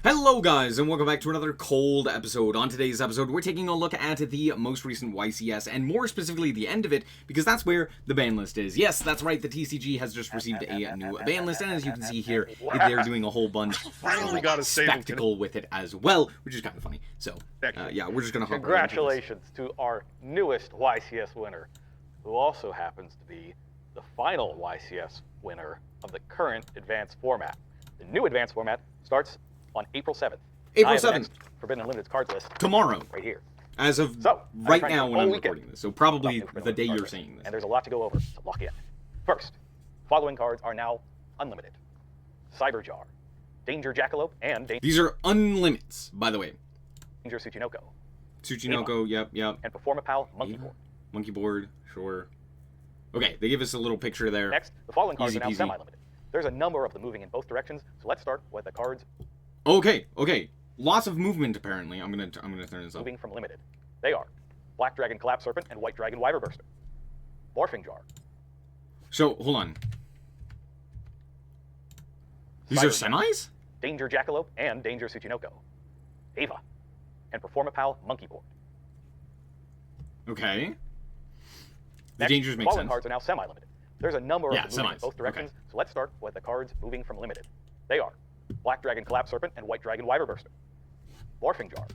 Hello guys, and welcome back to another cold episode. On today's episode, we're taking a look at the most recent YCS, and more specifically the end of it, because that's where the ban list is. Yes, that's right, the TCG has just received a new ban list, and as you can see here, they're doing a whole bunch of spectacle with it as well, which is kind of funny. So, yeah, we're just going to hop right into this. Congratulations to our newest YCS winner, who also happens to be the final YCS winner of the current advanced format. The new advanced format starts on April 7th. April 7th. Forbidden Unlimited cards list. Tomorrow. Right here. As of right now when I'm recording this. So probably the day you're saying this. And there's a lot to go over, so lock in. First, following cards are now unlimited. Cyberjar, Danger Jackalope, and These are unlimits, by the way. Danger Tsuchinoko. Tsuchinoko, yep. And Performapal Monkey Board. Monkey Board, sure. Okay, they give us a little picture there. Next, the following cards are now semi-limited. There's a number of them moving in both directions, so let's start with the cards. Okay. Lots of movement apparently. I'm gonna turn this up. Moving from limited. They are Black Dragon Collapse Serpent and White Dragon Wyver Burster. Morphing Jar. So hold on. These are semis? Danger Jackalope and Danger Tsuchinoko. Ava. And Performapal Monkey Board. Okay. The Next, dangers make following sense. cards are now semi-limited. There's a number of them moving in semis. both directions, so let's start with the cards moving from limited. They are Black Dragon Collapse Serpent and White Dragon Wyver Burster. Morphing Jar.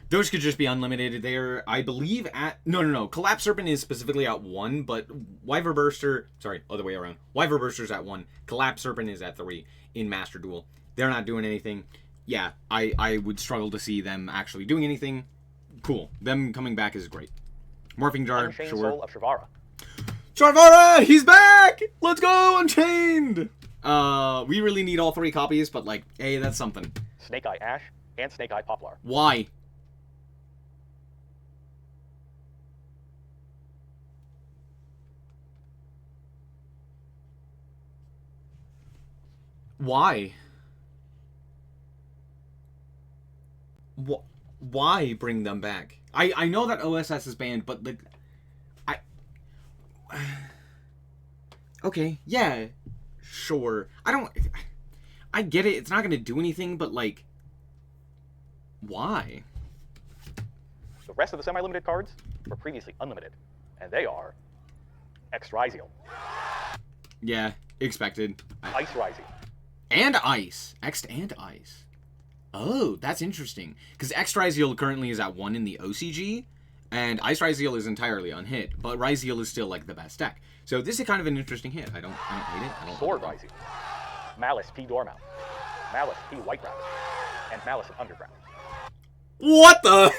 Those could just be unlimited. They're, I believe, at... No. Collapse Serpent is specifically at 1, but Wyver Burster... Sorry, other way around. Wyver Burster's at 1. Collapse Serpent is at 3 in Master Duel. They're not doing anything. Yeah, I would struggle to see them actually doing anything. Cool. Them coming back is great. Morphing Jar, Unchained sure. Soul of Shavara. Shavara! He's back! Let's go, Unchained! We really need all 3 copies, but, like, hey, that's something. Snake Eye Ash and Snake Eye Poplar. Why? Why? Why bring them back? I know that OSS is banned, but, like, okay, yeah, sure. I get it. It's not going to do anything, but, like, why? The rest of the semi-limited cards were previously unlimited, and they are X Ryziel. Yeah, expected. Ice Ryziel. And Ice. X and Ice. Oh, that's interesting. Because X Ryziel currently is at 1 in the OCG, and Ice Ryziel is entirely unhit, but Ryziel is still, like, the best deck. So this is kind of an interesting hit. I don't hate it. Sword Ryziel. Malice P. Dormouse. Malice P. White Rabbit. And Malice Underground. What the?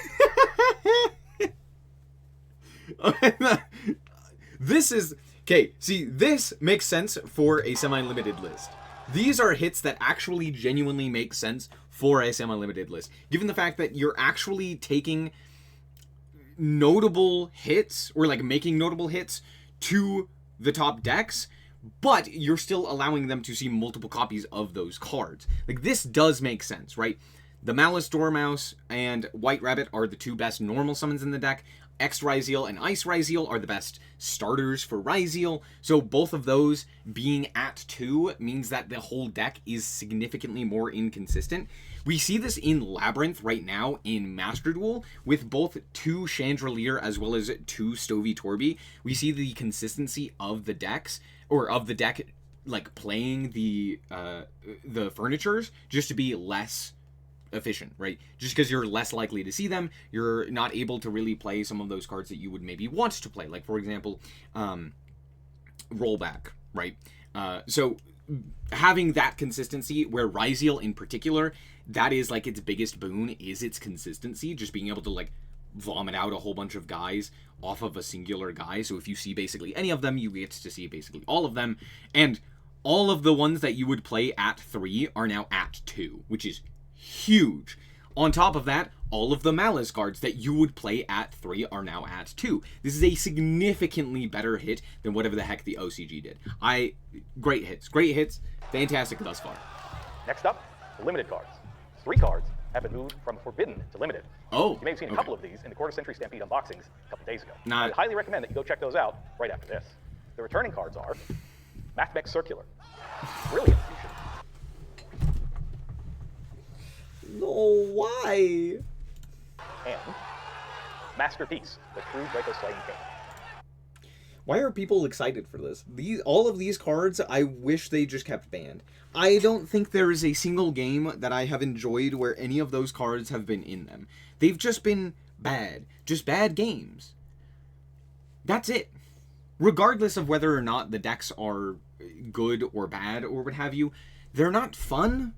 This is... Okay, see, this makes sense for a semi-limited list. These are hits that actually genuinely make sense for a semi-limited list. Given the fact that you're actually taking notable hits, or, like, making notable hits to the top decks, but you're still allowing them to see multiple copies of those cards. Like, this does make sense, right? The Malice Dormouse and White Rabbit are the 2 best normal summons in the deck. X Ryziel and Ice Ryziel are the best starters for Ryziel. So both of those being at 2 means that the whole deck is significantly more inconsistent. We see this in Labyrinth right now in Master Duel with both 2 Chandelier as well as 2 Stovey Torby. We see the consistency of the decks, or of the deck, like, playing the furnitures just to be less efficient, right? Just because you're less likely to see them, you're not able to really play some of those cards that you would maybe want to play, like, for example, rollback, right? So having that consistency, where Ryziel in particular, that is, like, its biggest boon is its consistency, just being able to, like, vomit out a whole bunch of guys off of a singular guy. So if you see basically any of them, you get to see basically all of them, and all of the ones that you would play at 3 are now at 2, which is huge. On top of that, all of the Malice cards that you would play at 3 are now at 2. This is a significantly better hit than whatever the heck the OCG did. Great hits, fantastic thus far. Next up, the limited cards. 3 cards have been moved from Forbidden to Limited. Oh, you may have seen a couple of these in the Quarter Century Stampede unboxings a couple days ago. Not... I highly recommend that you go check those out right after this. The returning cards are Mathmech Circular. Brilliant fusion. No, why? And Masterpiece, the true Draco Slaying King. Why are people excited for this? All of these cards, I wish they just kept banned. I don't think there is a single game that I have enjoyed where any of those cards have been in them. They've just been bad. Just bad games. That's it. Regardless of whether or not the decks are good or bad or what have you, they're not fun.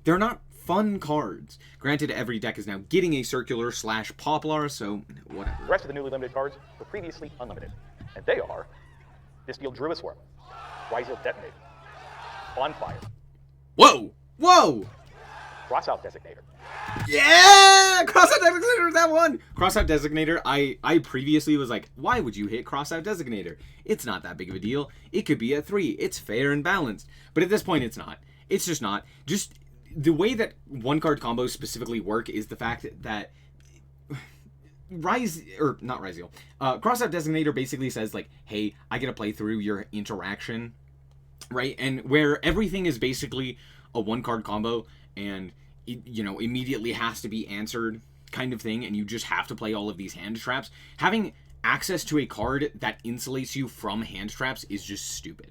They're not fun cards. Granted, every deck is now getting a circular / Poplar, so whatever. The rest of the newly limited cards were previously unlimited. And they are Distil Druisworm, Ryzel Detonator, Bonfire. Whoa! Whoa! Crossout Designator. Yeah! Crossout Designator, that one! Crossout Designator, I previously was like, why would you hit Crossout Designator? It's not that big of a deal. It could be a 3. It's fair and balanced. But at this point, it's not. It's just not. Just the way that one-card combos specifically work is the fact that Crossout Designator basically says, like, hey, I get to play through your interaction, right? And where everything is basically a one-card combo and, you know, immediately has to be answered kind of thing, and you just have to play all of these hand traps, having access to a card that insulates you from hand traps is just stupid.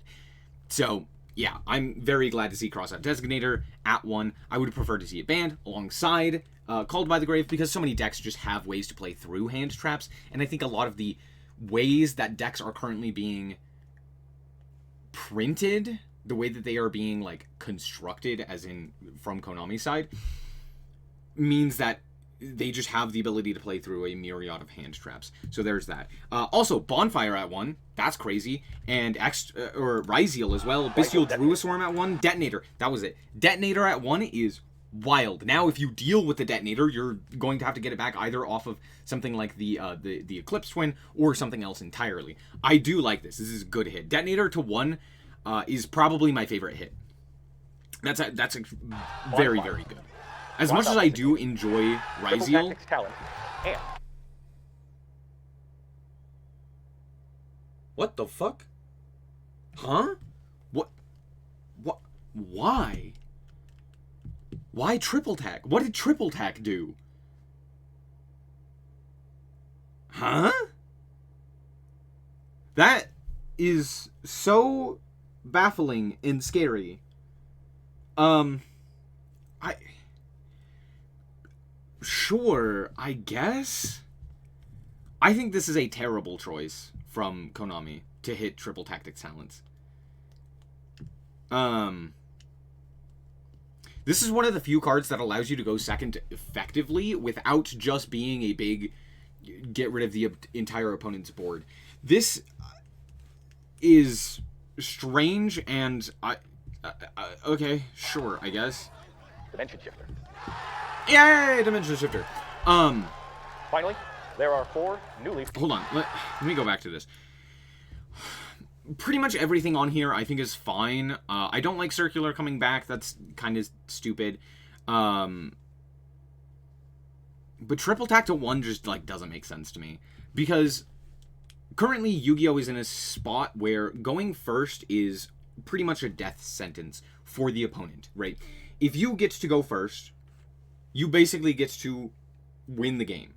So, yeah, I'm very glad to see Crossout Designator at 1. I would prefer to see it banned alongside Called by the Grave, because so many decks just have ways to play through hand traps, and I think a lot of the ways that decks are currently being printed, the way that they are being, like, constructed, as in from Konami's side, means that they just have the ability to play through a myriad of hand traps. So there's that. Also, Bonfire at 1. That's crazy. And Ryzel as well. Bestial Druisworm at 1. Detonator. That was it. Detonator at 1 is wild. Now, if you deal with the Detonator, you're going to have to get it back either off of something like the Eclipse Twin or something else entirely. I do like this. This is a good hit. Detonator to 1 is probably my favorite hit. That's very, very good. As much as I do enjoy Ryzel, what the fuck? Huh? What? Why? Why triple tack? What did triple tack do? Huh? That is so baffling and scary. Sure, I guess. I think this is a terrible choice from Konami to hit Triple Tactics Talents. This is one of the few cards that allows you to go second effectively without just being a big get rid of the entire opponent's board. This is strange, and okay, sure, I guess. Dimension Shifter. Yay, Dimension Shifter. Finally, there are 4 newly... Hold on, let me go back to this. Pretty much everything on here I think is fine. I don't like Circular coming back. That's kind of stupid. But Triple Tack to 1 just, like, doesn't make sense to me. Because currently Yu-Gi-Oh! Is in a spot where going first is pretty much a death sentence for the opponent, right? If you get to go first, you basically get to win the game,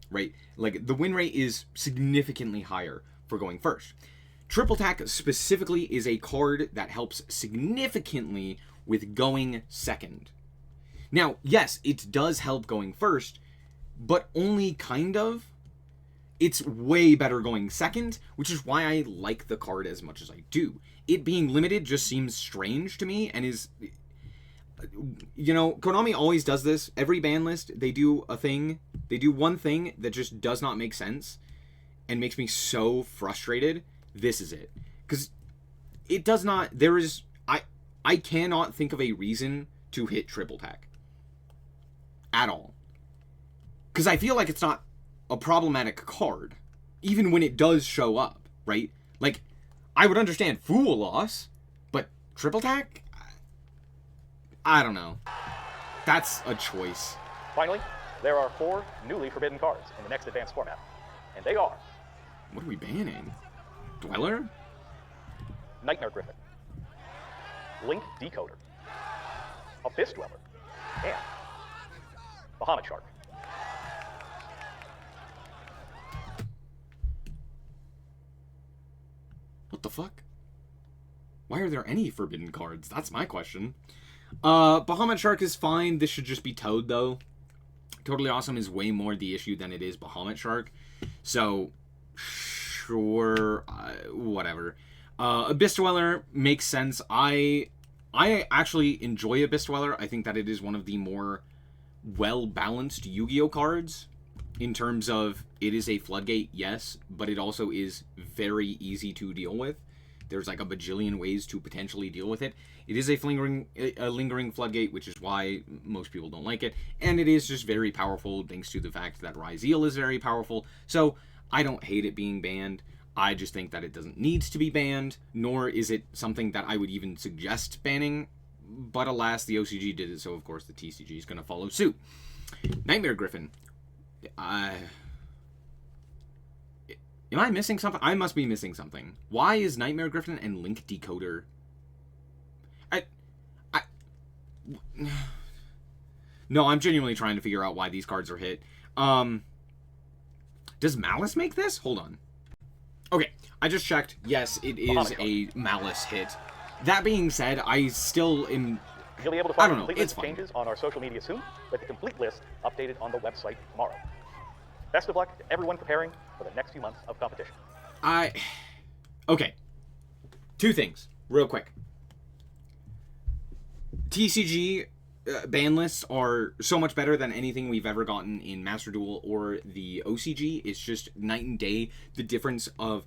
right? Like, the win rate is significantly higher for going first. Triple Tack specifically is a card that helps significantly with going second. Now, yes, it does help going first, but only kind of. It's way better going second, which is why I like the card as much as I do. It being limited just seems strange to me, and is... You know, Konami always does this. Every ban list, they do a thing. They do one thing that just does not make sense and makes me so frustrated. This is it. Because it does not... There is... I cannot think of a reason to hit Triple Tack. At all. Because I feel like it's not a problematic card. Even when it does show up, right? Like, I would understand Fool Loss, but Triple Tack? I don't know. That's a choice. Finally, there are 4 newly forbidden cards in the next advanced format. And they are... What are we banning? Dweller? Nightmare Griffin, Link Decoder, Abyss Dweller, and Bahamut Shark. What the fuck? Why are there any forbidden cards? That's my question. Bahamut Shark is fine. This should just be Toad, though. Totally Awesome is way more the issue than it is Bahamut Shark. So, sure, whatever. Abyss Dweller makes sense. I actually enjoy Abyss Dweller. I think that it is one of the more well-balanced Yu-Gi-Oh cards in terms of it is a floodgate, yes, but it also is very easy to deal with. There's like a bajillion ways to potentially deal with it. It is a lingering floodgate, which is why most people don't like it. And it is just very powerful, thanks to the fact that Ryzeal is very powerful. So I don't hate it being banned. I just think that it doesn't need to be banned, nor is it something that I would even suggest banning. But alas, the OCG did it, so of course the TCG is going to follow suit. Nightmare Griffin. Am I missing something? I must be missing something. Why is Nightmare Griffin and Link Decoder... No, I'm genuinely trying to figure out why these cards are hit. Does Malice make this? Hold on. Okay, I just checked. Yes, it is a Malice hit. That being said, I still am... You'll be able to find I don't know, complete it's list fine. changes on our social media soon, with the complete list updated on the website tomorrow. Best of luck to everyone preparing for the next few months of competition. Okay. Two things, real quick. TCG ban lists are so much better than anything we've ever gotten in Master Duel or the OCG. It's just night and day, the difference of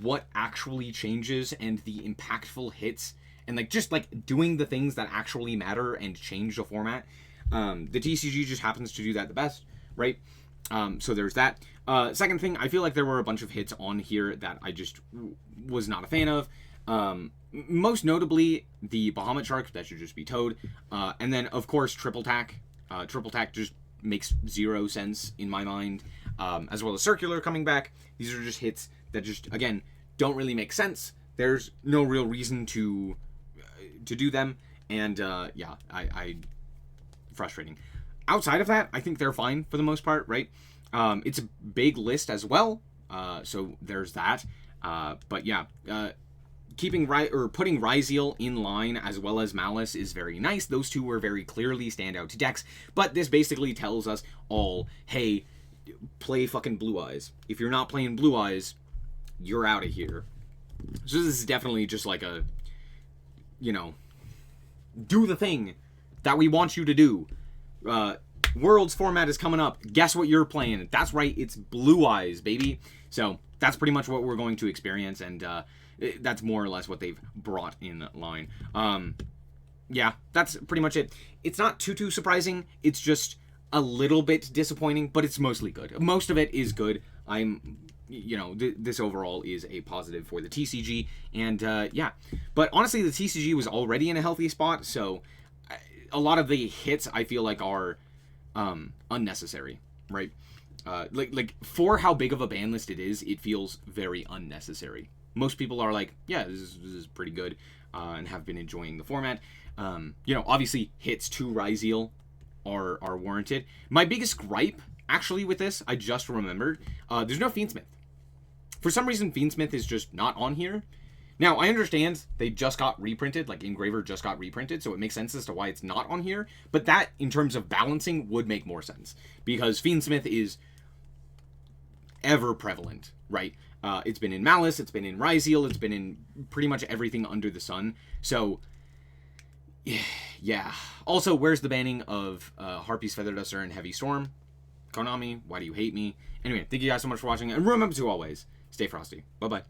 what actually changes and the impactful hits and just doing the things that actually matter and change the format. The TCG just happens to do that the best, right? So there's that. Second thing, I feel like there were a bunch of hits on here that I just was not a fan of. Most notably, the Bahamut Shark, that should just be Toad. And then, of course, Triple Tack. Triple Tack just makes zero sense in my mind. As well as Circular coming back. These are just hits that just, again, don't really make sense. There's no real reason to do them. And, yeah, frustrating. Outside of that, I think they're fine for the most part, right? It's a big list as well, so there's that. But yeah, putting Ryzeal in line as well as Malice is very nice. Those two were very clearly standout decks, but this basically tells us all, hey, play fucking Blue Eyes. If you're not playing Blue Eyes, you're out of here. So this is definitely just like a, do the thing that we want you to do. Worlds format is coming up. Guess what you're playing? That's right, it's Blue Eyes, baby. So that's pretty much what we're going to experience, and that's more or less what they've brought in line. Yeah, that's pretty much it. It's not too surprising. It's just a little bit disappointing, but it's mostly good. Most of it is good. This overall is a positive for the TCG, and yeah. But honestly, the TCG was already in a healthy spot, so a lot of the hits I feel like are unnecessary, right? For how big of a ban list it is, it feels very unnecessary. Most people are like, yeah, this is pretty good, and have been enjoying the format. Obviously hits to Ryzeal are warranted. My biggest gripe actually with this, I just remembered, there's no Fiendsmith. For some reason, Fiendsmith is just not on here. Now, I understand they just got reprinted, Engraver just got reprinted, so it makes sense as to why it's not on here, but that, in terms of balancing, would make more sense, because Fiendsmith is ever prevalent, right? It's been in Malice, it's been in Ryzeal, it's been in pretty much everything under the sun, so, yeah. Also, where's the banning of Harpy's Feather Duster and Heavy Storm? Konami, why do you hate me? Anyway, thank you guys so much for watching, and remember to always stay frosty. Bye-bye.